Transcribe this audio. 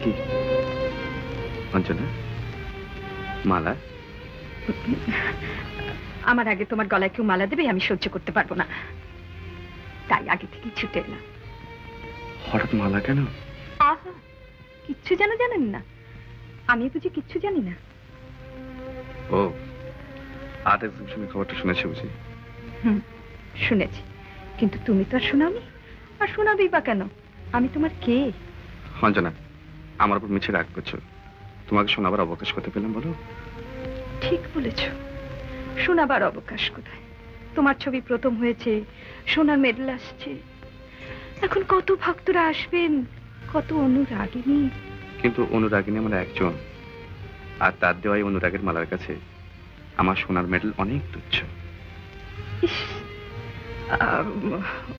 কি অঞ্জনা, মালা? আমার আগে তোমার গলায় কেউ মালা দেবে আমি সহ্য করতে পারবো না, তাই আগে থেকে ছুটে এলাম। হঠাৎ মালা কেন? আহা, কিচ্ছু যেন জানেন না? আমি বুঝি কিচ্ছু জানি না? ও, আর্ট এক্সিবিশনের খবরটা শুনেছি বুঝি? শুনেছি, কিন্তু তুমি তো আর শোনাওনি। আর শোনাবেই বা কেন? আমি তোমার কে? অঞ্জনা, আমার উপর মিছে রাগ করছো। তোমাকে শোনাবার অবকাশ করতে পেলাম বলো? ঠিক বলেছ, শোনাবার অবকাশ কোথায়? তোমার ছবি প্রথম হয়েছে, সোনার মেডেল আসছে, এখন কত ভক্তরা আসবেন, কত অনুরাগিনী। কিন্তু অনুরাগিনী আমার একজন, আর তার দেওয়াই অনুরাগের মালার কাছে আমার সোনার মেডেল অনেক তুচ্ছ। ইস,